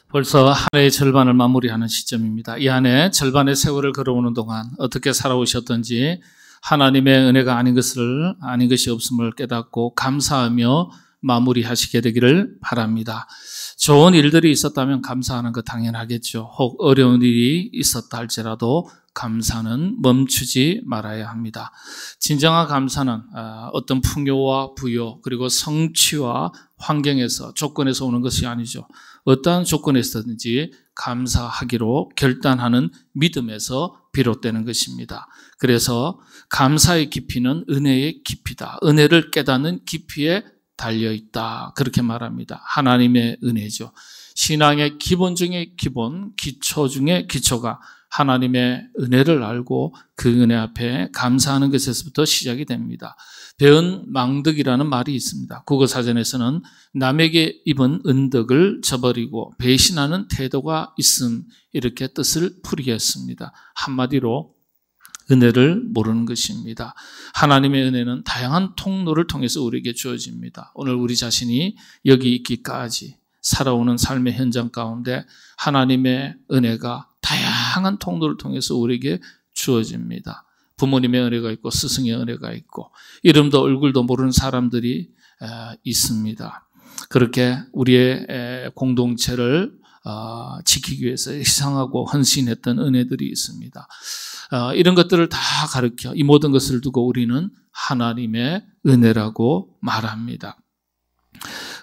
벌써 한 해의 절반을 마무리하는 시점입니다. 이 한 해 절반의 세월을 걸어오는 동안 어떻게 살아오셨던지 하나님의 은혜가 아닌 것이 없음을 깨닫고 감사하며 마무리하시게 되기를 바랍니다. 좋은 일들이 있었다면 감사하는 것 당연하겠죠. 혹 어려운 일이 있었다 할지라도 감사는 멈추지 말아야 합니다. 진정한 감사는 어떤 풍요와 부요 그리고 성취와 환경에서 조건에서 오는 것이 아니죠. 어떠한 조건에서든지 감사하기로 결단하는 믿음에서 비롯되는 것입니다. 그래서 감사의 깊이는 은혜의 깊이다. 은혜를 깨닫는 깊이에 달려있다. 그렇게 말합니다. 하나님의 은혜죠. 신앙의 기본 중에 기본, 기초 중에 기초가 하나님의 은혜를 알고 그 은혜 앞에 감사하는 것에서부터 시작이 됩니다. 배은망덕이라는 말이 있습니다. 국어사전에서는 남에게 입은 은덕을 저버리고 배신하는 태도가 있음, 이렇게 뜻을 풀이했습니다. 한마디로 은혜를 모르는 것입니다. 하나님의 은혜는 다양한 통로를 통해서 우리에게 주어집니다. 오늘 우리 자신이 여기 있기까지 살아오는 삶의 현장 가운데 하나님의 은혜가 다양한 통로를 통해서 우리에게 주어집니다. 부모님의 은혜가 있고 스승의 은혜가 있고 이름도 얼굴도 모르는 사람들이 있습니다. 그렇게 우리의 공동체를 지키기 위해서 희생하고 헌신했던 은혜들이 있습니다. 이런 것들을 다 가르쳐 이 모든 것을 두고 우리는 하나님의 은혜라고 말합니다.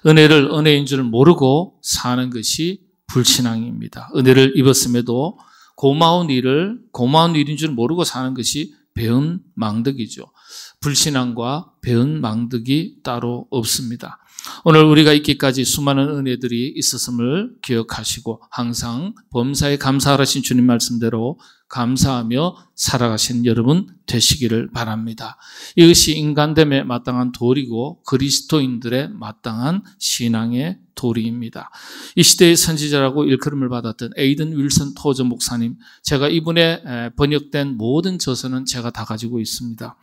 은혜를 은혜인 줄 모르고 사는 것이 불신앙입니다. 은혜를 입었음에도 고마운 일인 줄 모르고 사는 것이 배은망덕이죠. 불신앙과 배은망덕이 따로 없습니다. 오늘 우리가 있기까지 수많은 은혜들이 있었음을 기억하시고 항상 범사에 감사하신 주님 말씀대로 감사하며 살아가신 여러분 되시기를 바랍니다. 이것이 인간됨에 마땅한 도리고 그리스도인들의 마땅한 신앙의 도리입니다. 이 시대의 선지자라고 일컬음을 받았던 에이든 윌슨 토저 목사님, 제가 이분의 번역된 모든 저서는 제가 다 가지고 있습니다.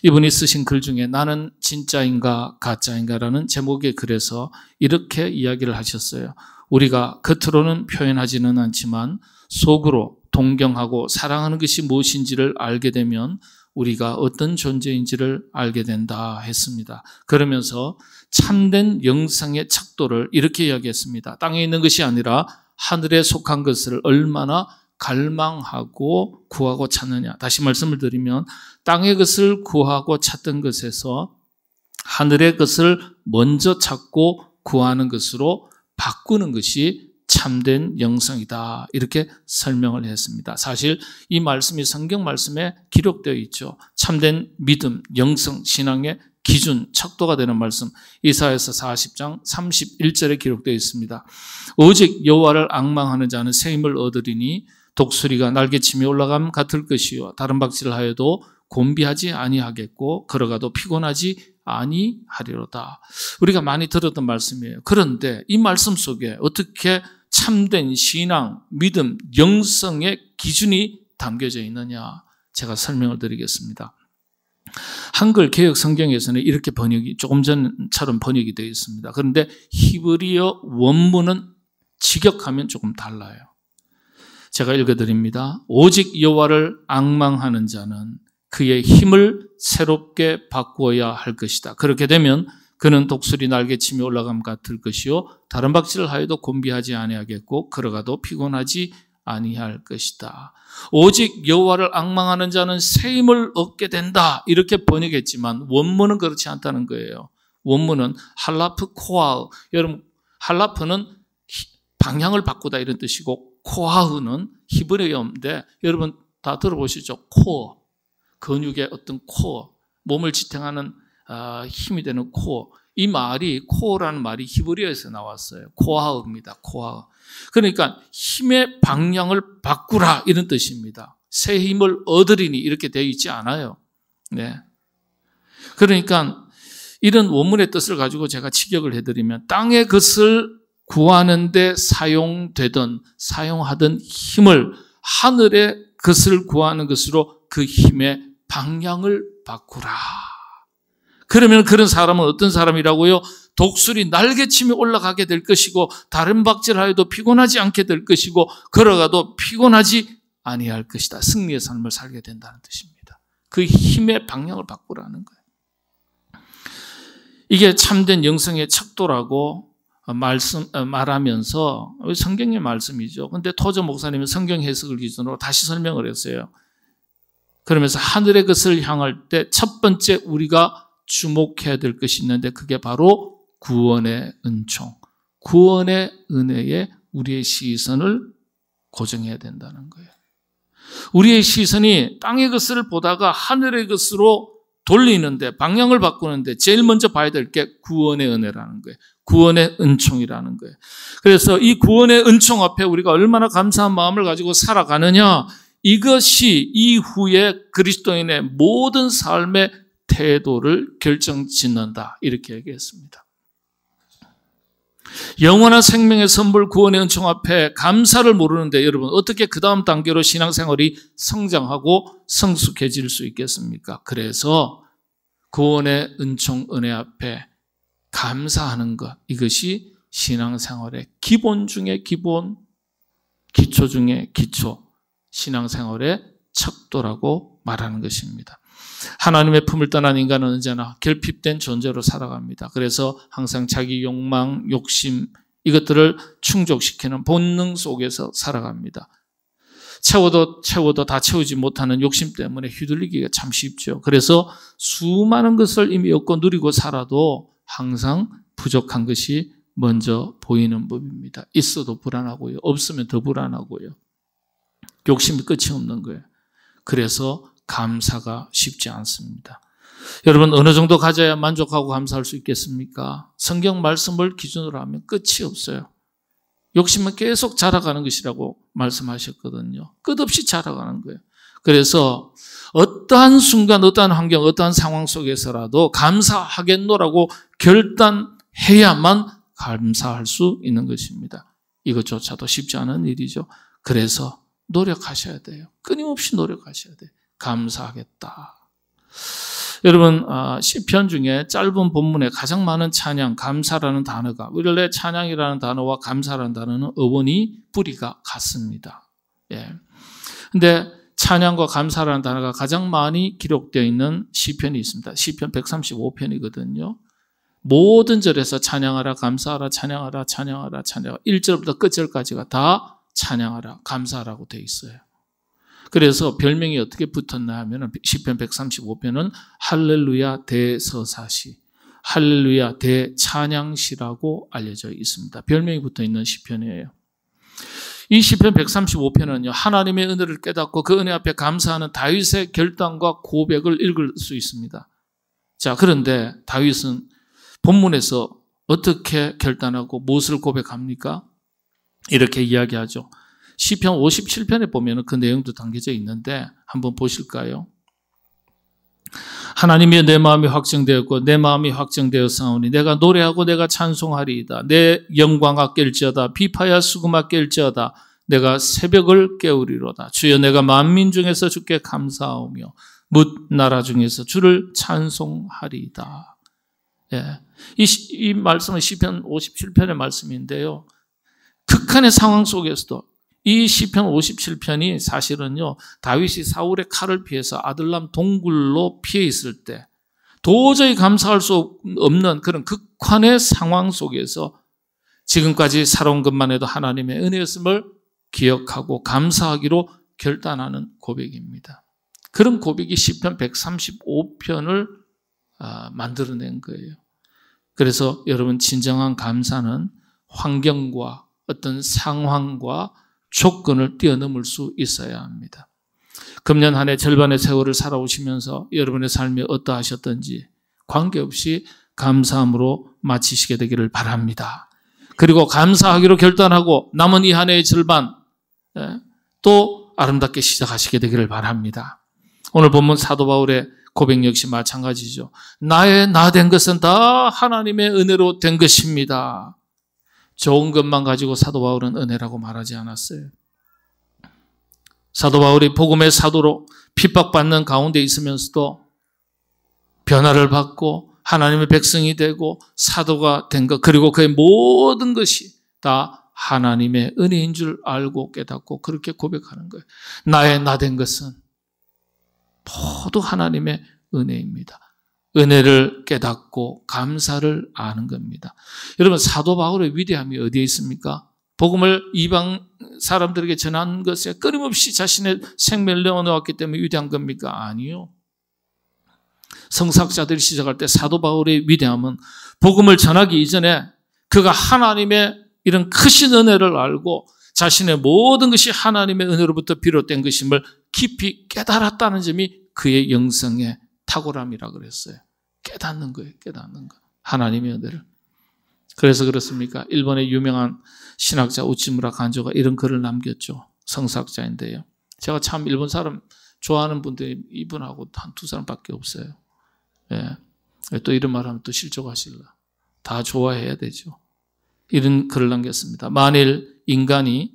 이분이 쓰신 글 중에 나는 진짜인가 가짜인가라는 제목의 글에서 이렇게 이야기를 하셨어요. 우리가 겉으로는 표현하지는 않지만 속으로 동경하고 사랑하는 것이 무엇인지를 알게 되면 우리가 어떤 존재인지를 알게 된다 했습니다. 그러면서 참된 영성의 척도를 이렇게 이야기했습니다. 땅에 있는 것이 아니라 하늘에 속한 것을 얼마나 갈망하고 구하고 찾느냐. 다시 말씀을 드리면 땅의 것을 구하고 찾던 것에서 하늘의 것을 먼저 찾고 구하는 것으로 바꾸는 것이 참된 영성이다. 이렇게 설명을 했습니다. 사실 이 말씀이 성경 말씀에 기록되어 있죠. 참된 믿음, 영성, 신앙의 기준, 척도가 되는 말씀 이사야서 40장 31절에 기록되어 있습니다. 오직 여호와를 앙망하는 자는 새 힘을 얻으리니 독수리가 날개치며 올라감 같을 것이요 다른 박질을 하여도 곤비하지 아니하겠고 걸어가도 피곤하지 아니하리로다. 우리가 많이 들었던 말씀이에요. 그런데 이 말씀 속에 어떻게 참된 신앙, 믿음, 영성의 기준이 담겨져 있느냐 제가 설명을 드리겠습니다. 한글 개역 성경에서는 이렇게 번역이 조금 전처럼 번역이 되어 있습니다. 그런데 히브리어 원문은 직역하면 조금 달라요. 제가 읽어드립니다. 오직 여호와를 앙망하는 자는 그의 힘을 새롭게 바꾸어야 할 것이다. 그렇게 되면 그는 독수리 날개치며 올라감 같을 것이요 다른 박질을 하여도 곤비하지 아니하겠고 걸어가도 피곤하지 아니할 것이다. 오직 여호와를 앙망하는 자는 새 힘을 얻게 된다. 이렇게 번역했지만 원문은 그렇지 않다는 거예요. 원문은 할라프 코아흐. 여러분 할라프는 방향을 바꾸다 이런 뜻이고 코아흐는 히브리어인데 여러분 다 들어보시죠. 코어. 근육의 어떤 코어. 몸을 지탱하는 힘이 되는 코어. 이 말이 코어라는 말이 히브리어에서 나왔어요. 코아흐입니다. 코아흐. 그러니까 힘의 방향을 바꾸라 이런 뜻입니다. 새 힘을 얻으리니 이렇게 되어 있지 않아요. 네. 그러니까 이런 원문의 뜻을 가지고 제가 직역을 해드리면 땅의 것을 구하는 데 사용하던 힘을 하늘의 것을 구하는 것으로 그 힘의 방향을 바꾸라. 그러면 그런 사람은 어떤 사람이라고요? 독수리 날개치며 올라가게 될 것이고 다른 박질하여도 피곤하지 않게 될 것이고 걸어가도 피곤하지 아니할 것이다. 승리의 삶을 살게 된다는 뜻입니다. 그 힘의 방향을 바꾸라는 거예요. 이게 참된 영성의 척도라고 말하면서 성경의 말씀이죠. 근데 토저 목사님은 성경 해석을 기준으로 다시 설명을 했어요. 그러면서 하늘의 것을 향할 때 첫 번째 우리가 주목해야 될 것이 있는데 그게 바로 구원의 은총, 구원의 은혜에 우리의 시선을 고정해야 된다는 거예요. 우리의 시선이 땅의 것을 보다가 하늘의 것으로 돌리는데, 방향을 바꾸는데 제일 먼저 봐야 될 게 구원의 은혜라는 거예요. 구원의 은총이라는 거예요. 그래서 이 구원의 은총 앞에 우리가 얼마나 감사한 마음을 가지고 살아가느냐, 이것이 이후에 그리스도인의 모든 삶의 태도를 결정짓는다, 이렇게 얘기했습니다. 영원한 생명의 선물 구원의 은총 앞에 감사를 모르는데 여러분 어떻게 그 다음 단계로 신앙생활이 성장하고 성숙해질 수 있겠습니까? 그래서 구원의 은총 은혜 앞에 감사하는 것, 이것이 신앙생활의 기본 중에 기본, 기초 중에 기초, 신앙생활의 척도라고 말하는 것입니다. 하나님의 품을 떠난 인간은 언제나 결핍된 존재로 살아갑니다. 그래서 항상 자기 욕망, 욕심, 이것들을 충족시키는 본능 속에서 살아갑니다. 채워도 다 채우지 못하는 욕심 때문에 휘둘리기가 참 쉽죠. 그래서 수많은 것을 이미 얻고 누리고 살아도 항상 부족한 것이 먼저 보이는 법입니다. 있어도 불안하고요. 없으면 더 불안하고요. 욕심이 끝이 없는 거예요. 그래서 감사가 쉽지 않습니다. 여러분 어느 정도 가져야 만족하고 감사할 수 있겠습니까? 성경 말씀을 기준으로 하면 끝이 없어요. 욕심은 계속 자라가는 것이라고 말씀하셨거든요. 끝없이 자라가는 거예요. 그래서 어떠한 순간, 어떠한 환경, 어떠한 상황 속에서라도 감사하겠노라고 결단해야만 감사할 수 있는 것입니다. 이것조차도 쉽지 않은 일이죠. 그래서 노력하셔야 돼요. 끊임없이 노력하셔야 돼요. 감사하겠다. 여러분 시편 중에 짧은 본문에 가장 많은 찬양, 감사라는 단어가, 원래 찬양이라는 단어와 감사라는 단어는 어원이 뿌리가 같습니다. 예. 근데 찬양과 감사라는 단어가 가장 많이 기록되어 있는 시편이 있습니다. 시편 135편이거든요. 모든 절에서 찬양하라, 감사하라, 찬양하라, 찬양하라, 찬양하라. 1절부터 끝절까지가 다 찬양하라, 감사하라고 되어 있어요. 그래서 별명이 어떻게 붙었나 하면 시편 135편은 할렐루야 대서사시, 할렐루야 대찬양시라고 알려져 있습니다. 별명이 붙어 있는 시편이에요. 이 시편 135편은요, 하나님의 은혜를 깨닫고 그 은혜 앞에 감사하는 다윗의 결단과 고백을 읽을 수 있습니다. 자, 그런데 다윗은 본문에서 어떻게 결단하고 무엇을 고백합니까? 이렇게 이야기하죠. 시편 57편에 보면 그 내용도 담겨져 있는데 한번 보실까요? 하나님이여 내 마음이 확정되었고 내 마음이 확정되었사오니 내가 노래하고 내가 찬송하리이다. 내 영광아 깰지어다. 비파야 수금아 깰지어다. 내가 새벽을 깨우리로다. 주여 내가 만민 중에서 주께 감사하오며 뭇 나라 중에서 주를 찬송하리이다. 예. 이 말씀은 시편 57편의 말씀인데요. 극한의 상황 속에서도 이 시편 57편이 사실은요, 다윗이 사울의 칼을 피해서 아들람 동굴로 피해 있을 때 도저히 감사할 수 없는 그런 극한의 상황 속에서 지금까지 살아온 것만 해도 하나님의 은혜였음을 기억하고 감사하기로 결단하는 고백입니다. 그런 고백이 시편 135편을 만들어낸 거예요. 그래서 여러분 진정한 감사는 환경과 어떤 상황과 조건을 뛰어넘을 수 있어야 합니다. 금년 한 해 절반의 세월을 살아오시면서 여러분의 삶이 어떠하셨던지 관계없이 감사함으로 마치시게 되기를 바랍니다. 그리고 감사하기로 결단하고 남은 이 한 해의 절반 또 아름답게 시작하시게 되기를 바랍니다. 오늘 본문 사도 바울의 고백 역시 마찬가지죠. 나의 나 된 것은 다 하나님의 은혜로 된 것입니다. 좋은 것만 가지고 사도 바울은 은혜라고 말하지 않았어요. 사도 바울이 복음의 사도로 핍박받는 가운데 있으면서도 변화를 받고 하나님의 백성이 되고 사도가 된 것, 그리고 그의 모든 것이 다 하나님의 은혜인 줄 알고 깨닫고 그렇게 고백하는 거예요. 나의 나 된 것은 모두 하나님의 은혜입니다. 은혜를 깨닫고 감사를 아는 겁니다. 여러분, 사도 바울의 위대함이 어디에 있습니까? 복음을 이방 사람들에게 전한 것에 끊임없이 자신의 생명을 내어놓았기 때문에 위대한 겁니까? 아니요. 성사학자들이 시작할 때 사도 바울의 위대함은 복음을 전하기 이전에 그가 하나님의 이런 크신 은혜를 알고 자신의 모든 것이 하나님의 은혜로부터 비롯된 것임을 깊이 깨달았다는 점이 그의 영성의 탁월함이라 그랬어요. 깨닫는 거예요. 깨닫는 거. 하나님의 은혜를. 그래서 그렇습니까? 일본의 유명한 신학자 우치무라 간조가 이런 글을 남겼죠. 성사학자인데요. 제가 참 일본 사람 좋아하는 분들이 이분하고 한 두 사람밖에 없어요. 예. 또 이런 말하면 또 실족하실라. 다 좋아해야 되죠. 이런 글을 남겼습니다. 만일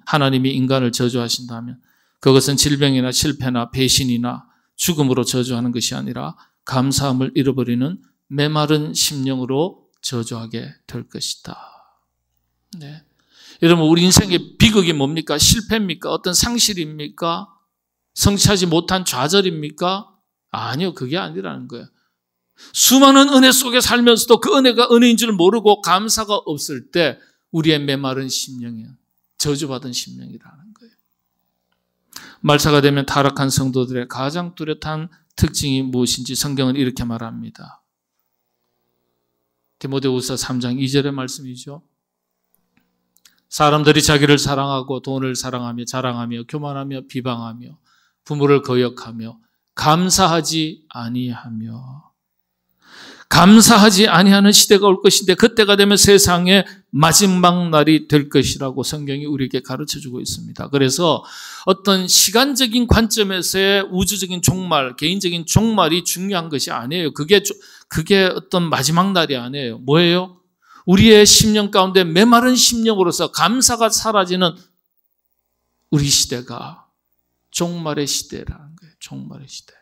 하나님이 인간을 저주하신다면 그것은 질병이나 실패나 배신이나 죽음으로 저주하는 것이 아니라 감사함을 잃어버리는 메마른 심령으로 저주하게 될 것이다. 네. 여러분, 우리 인생의 비극이 뭡니까? 실패입니까? 어떤 상실입니까? 성취하지 못한 좌절입니까? 아니요, 그게 아니라는 거예요. 수많은 은혜 속에 살면서도 그 은혜가 은혜인 줄 모르고 감사가 없을 때 우리의 메마른 심령이에요. 저주받은 심령이라는 거예요. 말차가 되면 타락한 성도들의 가장 뚜렷한 특징이 무엇인지 성경은 이렇게 말합니다. 디모데후서 3장 2절의 말씀이죠. 사람들이 자기를 사랑하고 돈을 사랑하며 자랑하며 교만하며 비방하며 부모를 거역하며 감사하지 아니하는 시대가 올 것인데 그때가 되면 세상의 마지막 날이 될 것이라고 성경이 우리에게 가르쳐주고 있습니다. 그래서 어떤 시간적인 관점에서의 우주적인 종말, 개인적인 종말이 중요한 것이 아니에요. 그게 어떤 마지막 날이 아니에요. 뭐예요? 우리의 심령 가운데 메마른 심령으로서 감사가 사라지는 우리 시대가 종말의 시대라는 거예요. 종말의 시대.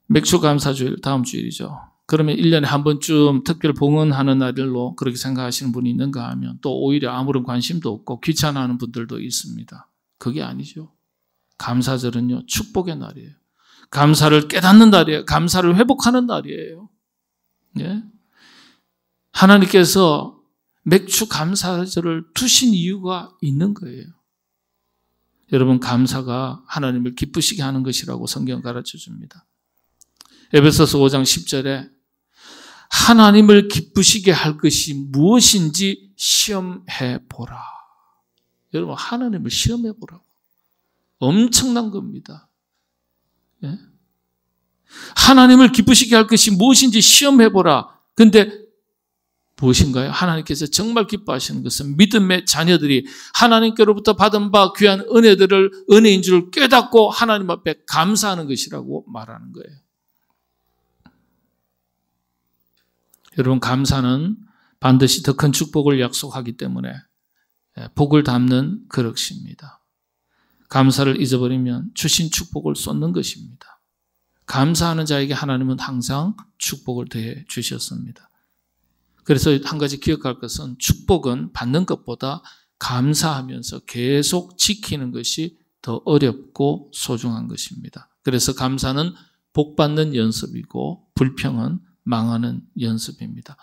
맥주 감사주일 다음 주일이죠. 그러면 1년에 한 번쯤 특별 봉헌하는 날로 그렇게 생각하시는 분이 있는가 하면 또 오히려 아무런 관심도 없고 귀찮아하는 분들도 있습니다. 그게 아니죠. 감사절은요, 축복의 날이에요. 감사를 깨닫는 날이에요. 감사를 회복하는 날이에요. 예? 하나님께서 맥주 감사절을 두신 이유가 있는 거예요. 여러분, 감사가 하나님을 기쁘시게 하는 것이라고 성경 가르쳐 줍니다. 에베소서 5장 10절에 하나님을 기쁘시게 할 것이 무엇인지 시험해 보라. 여러분, 하나님을 시험해 보라고. 엄청난 겁니다. 예? 하나님을 기쁘시게 할 것이 무엇인지 시험해 보라. 근데 무엇인가요? 하나님께서 정말 기뻐하시는 것은 믿음의 자녀들이 하나님께로부터 받은 바 귀한 은혜들을 은혜인 줄 깨닫고 하나님 앞에 감사하는 것이라고 말하는 거예요. 여러분, 감사는 반드시 더 큰 축복을 약속하기 때문에 복을 담는 그릇입니다. 감사를 잊어버리면 주신 축복을 쏟는 것입니다. 감사하는 자에게 하나님은 항상 축복을 더해 주셨습니다. 그래서 한 가지 기억할 것은 축복은 받는 것보다 감사하면서 계속 지키는 것이 더 어렵고 소중한 것입니다. 그래서 감사는 복 받는 연습이고 불평은 망하는 연습입니다.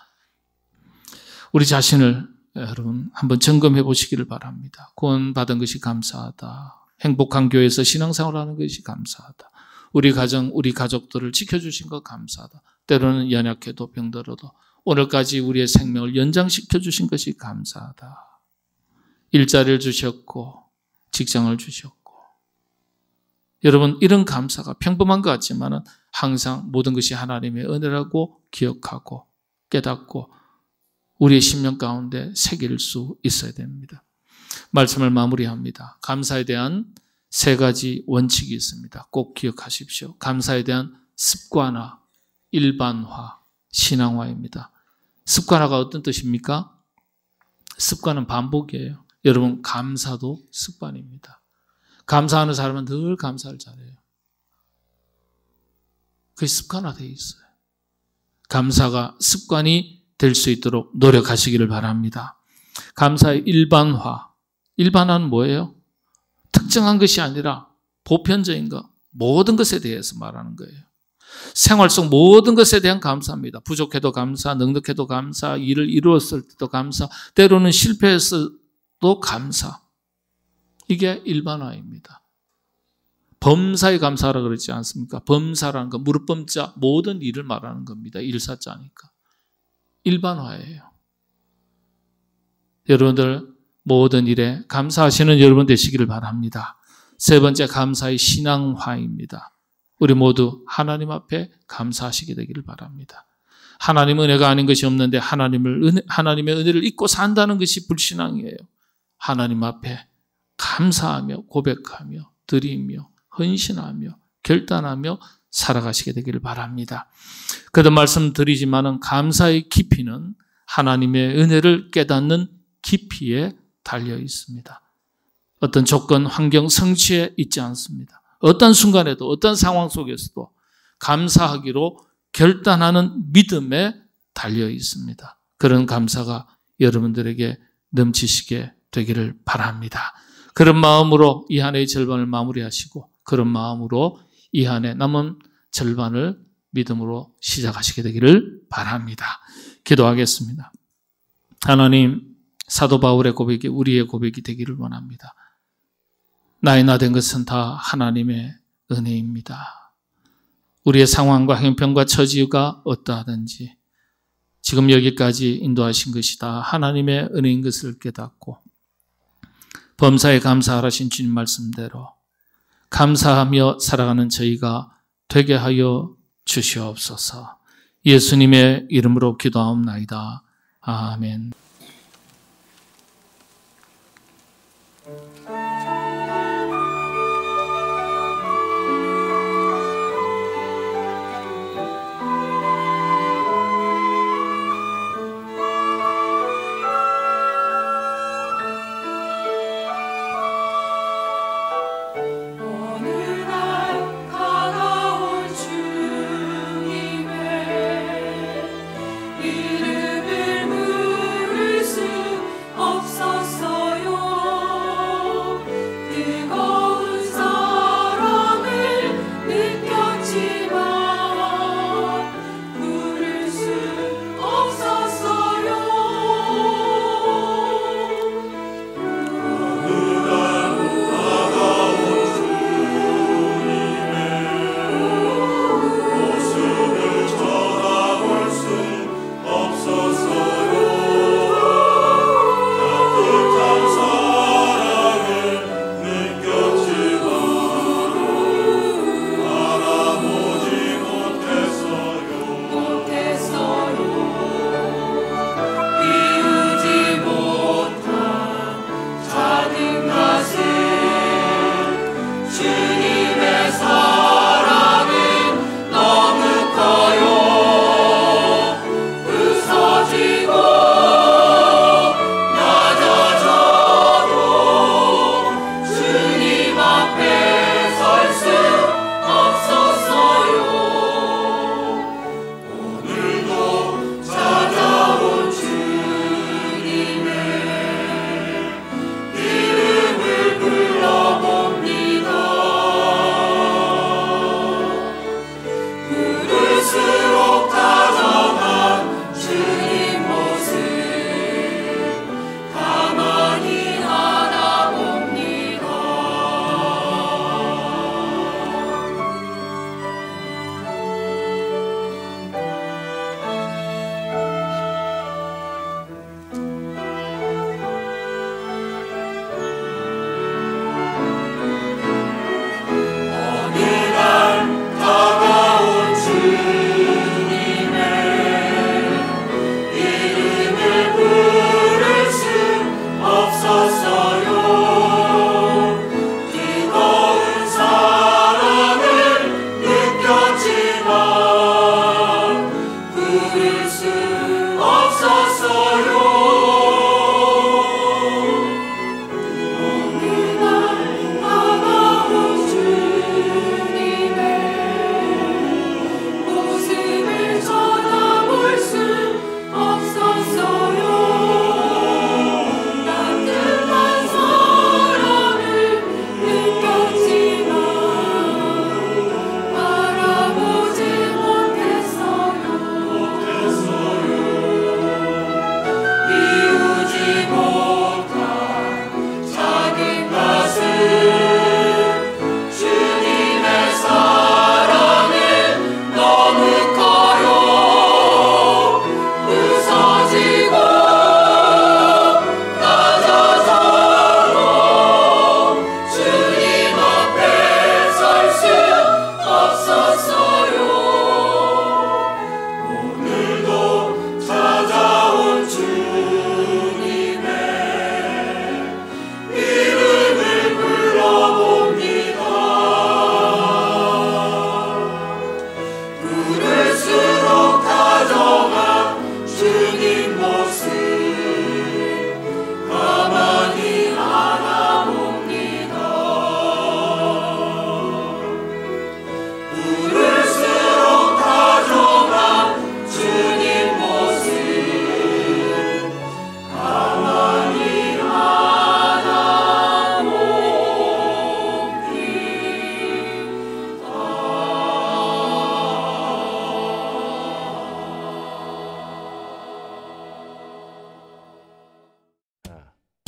우리 자신을 여러분 한번 점검해 보시기를 바랍니다. 구원받은 것이 감사하다. 행복한 교회에서 신앙생활하는 것이 감사하다. 우리 가정, 우리 가족들을 지켜주신 것 감사하다. 때로는 연약해도 병들어도 오늘까지 우리의 생명을 연장시켜 주신 것이 감사하다. 일자리를 주셨고 직장을 주셨고 여러분, 이런 감사가 평범한 것 같지만 항상 모든 것이 하나님의 은혜라고 기억하고 깨닫고 우리의 심령 가운데 새길 수 있어야 됩니다. 말씀을 마무리합니다. 감사에 대한 세 가지 원칙이 있습니다. 꼭 기억하십시오. 감사에 대한 습관화, 일반화, 신앙화입니다. 습관화가 어떤 뜻입니까? 습관은 반복이에요. 여러분, 감사도 습관입니다. 감사하는 사람은 늘 감사를 잘해요. 그게 습관화되어 있어요. 감사가 습관이 될 수 있도록 노력하시기를 바랍니다. 감사의 일반화. 일반화는 뭐예요? 특정한 것이 아니라 보편적인 것, 모든 것에 대해서 말하는 거예요. 생활 속 모든 것에 대한 감사입니다. 부족해도 감사, 넉넉해도 감사, 일을 이루었을 때도 감사, 때로는 실패했어도 감사. 이게 일반화입니다. 범사에 감사하라 그러지 않습니까? 범사라는 건 무릎 범자, 모든 일을 말하는 겁니다. 일사자니까. 일반화예요. 여러분들 모든 일에 감사하시는 여러분 되시기를 바랍니다. 세 번째, 감사의 신앙화입니다. 우리 모두 하나님 앞에 감사하시게 되기를 바랍니다. 하나님 은혜가 아닌 것이 없는데 하나님의 은혜를 잊고 산다는 것이 불신앙이에요. 하나님 앞에 감사하며 고백하며 드리며 헌신하며 결단하며 살아가시게 되기를 바랍니다. 그런 말씀드리지만은 감사의 깊이는 하나님의 은혜를 깨닫는 깊이에 달려 있습니다. 어떤 조건, 환경, 성취에 있지 않습니다. 어떤 순간에도 어떤 상황 속에서도 감사하기로 결단하는 믿음에 달려 있습니다. 그런 감사가 여러분들에게 넘치시게 되기를 바랍니다. 그런 마음으로 이 한 해의 절반을 마무리하시고 그런 마음으로 이 한 해 남은 절반을 믿음으로 시작하시게 되기를 바랍니다. 기도하겠습니다. 하나님, 사도 바울의 고백이 우리의 고백이 되기를 원합니다. 나의 나 된 것은 다 하나님의 은혜입니다. 우리의 상황과 형편과 처지가 어떠하든지 지금 여기까지 인도하신 것이 다 하나님의 은혜인 것을 깨닫고 범사에 감사하라신 주님 말씀대로 감사하며 살아가는 저희가 되게 하여 주시옵소서. 예수님의 이름으로 기도하옵나이다. 아멘. 이름을 부를 수 없었어요.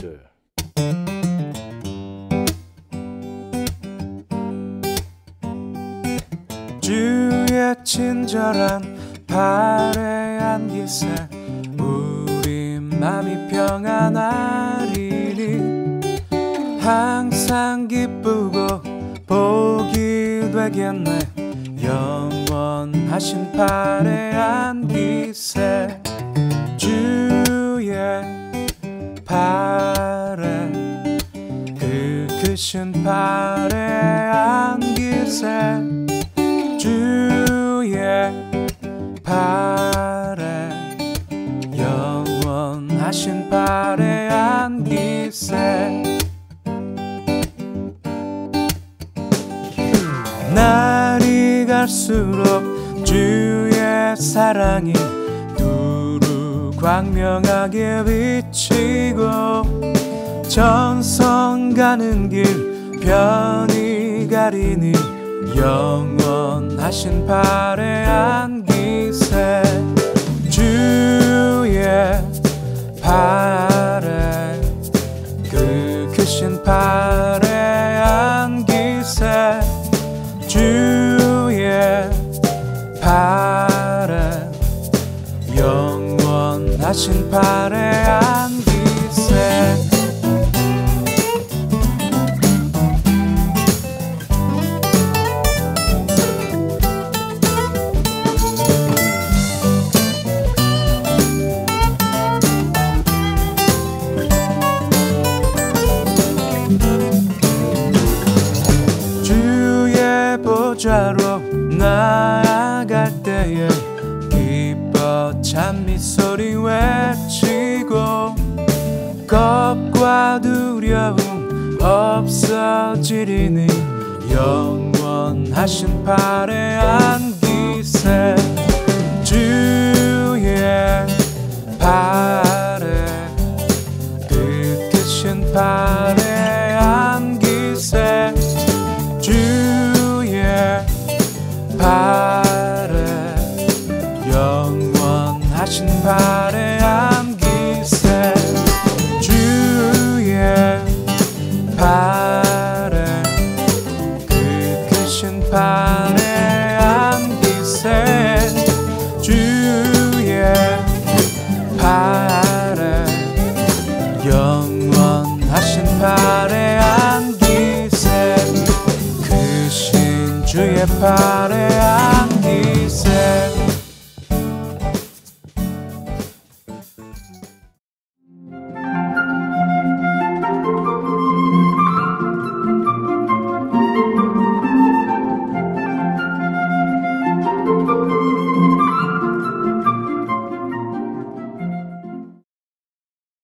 둘. 주의 친절한 발에 안기세 우리 맘이 평안하리니 항상 기쁘고 복이 되겠네 영원하신 발에 안기세 주의 발에 그 크신 발에 안기세 주의 발에 영원하신 발에 안기세 날이 갈수록 주의 사랑이 두루 광명하게 비치고 전성 가는 길 편히 가리니 영원하신 발에 안기세 주의 발에 그 크신 발에 안기세 주의 발에 영원하신 발에 안기세 보좌로 나아갈 때에 기뻐 찬미소리 외치고 겁과 두려움 없어지리니 영원하신 발에 안기세 주의 발에 그 크신 발에